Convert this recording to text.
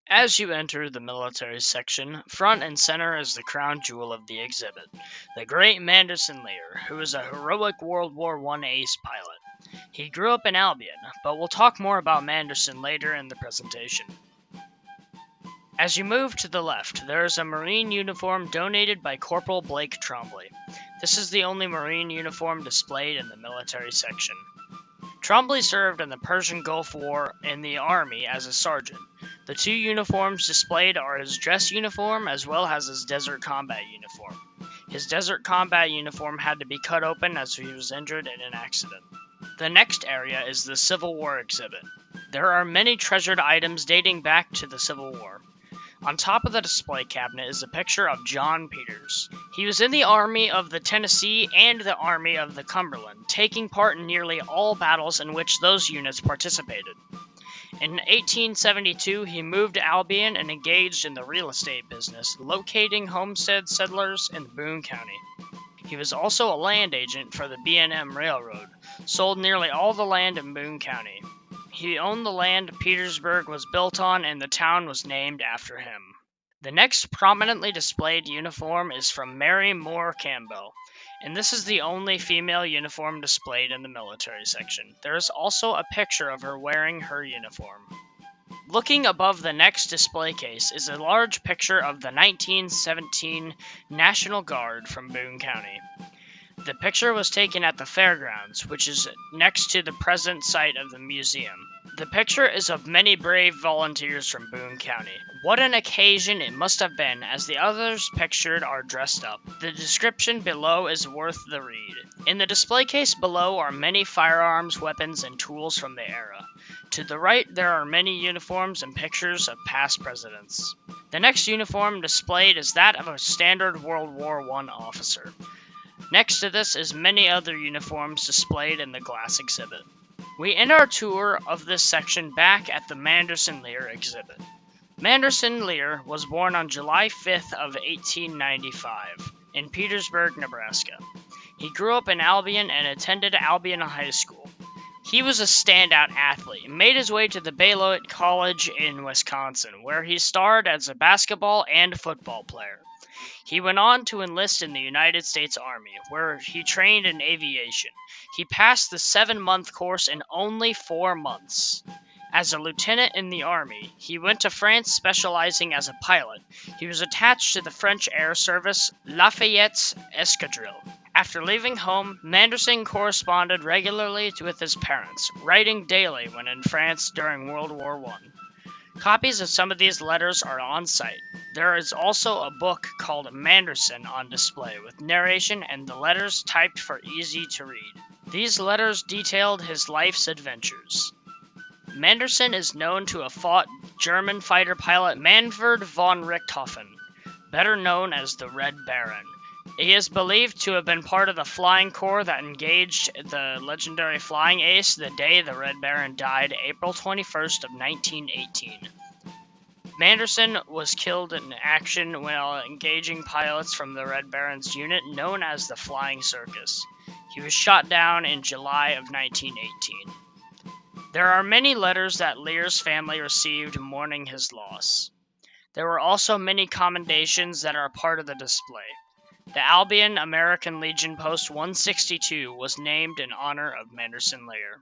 As you enter the military section, front and center is the crown jewel of the exhibit, the great Manderson Lear, who is a heroic World War I ace pilot. He grew up in Albion, but we'll talk more about Manderson later in the presentation. As you move to the left, there is a Marine uniform donated by Corporal Blake Trombley. This is the only Marine uniform displayed in the military section. Trombley served in the Persian Gulf War in the Army as a sergeant. The two uniforms displayed are his dress uniform as well as his desert combat uniform. His desert combat uniform had to be cut open as he was injured in an accident. The next area is the Civil War exhibit. There are many treasured items dating back to the Civil War. On top of the display cabinet is a picture of John Peters. He was in the Army of the Tennessee and the Army of the Cumberland, taking part in nearly all battles in which those units participated. In 1872, he moved to Albion and engaged in the real estate business, locating homestead settlers in Boone County. He was also a land agent for the B&M Railroad, sold nearly all the land in Boone County. He owned the land Petersburg was built on, and the town was named after him. The next prominently displayed uniform is from Mary Moore Campbell, and this is the only female uniform displayed in the military section. There is also a picture of her wearing her uniform. Looking above the next display case is a large picture of the 1917 National Guard from Boone County. The picture was taken at the fairgrounds, which is next to the present site of the museum. The picture is of many brave volunteers from Boone County. What an occasion it must have been, as the others pictured are dressed up. The description below is worth the read. In the display case below are many firearms, weapons, and tools from the era. To the right, there are many uniforms and pictures of past presidents. The next uniform displayed is that of a standard World War I officer. Next to this is many other uniforms displayed in the glass exhibit. We end our tour of this section back at the Manderson Lear exhibit. Manderson Lear was born on July 5th of 1895 in Petersburg, Nebraska. He grew up in Albion and attended Albion High School. He was a standout athlete and made his way to the Beloit College in Wisconsin, where he starred as a basketball and football player. He went on to enlist in the United States Army, where he trained in aviation. He passed the 7-month course in only 4 months. As a lieutenant in the Army, he went to France specializing as a pilot. He was attached to the French Air Service Lafayette's Escadrille. After leaving home, Manderson corresponded regularly with his parents, writing daily when in France during World War I. Copies of some of these letters are on site. There is also a book called Manderson on display with narration and the letters typed for easy to read. These letters detailed his life's adventures. Manderson is known to have fought German fighter pilot Manfred von Richthofen, better known as the Red Baron. He is believed to have been part of the flying corps that engaged the legendary flying ace the day the Red Baron died, April 21st of 1918. Manderson was killed in action while engaging pilots from the Red Baron's unit known as the Flying Circus. He was shot down in July of 1918. There are many letters that Lear's family received mourning his loss. There were also many commendations that are part of the display. The Albion American Legion Post 162 was named in honor of Manderson Lear.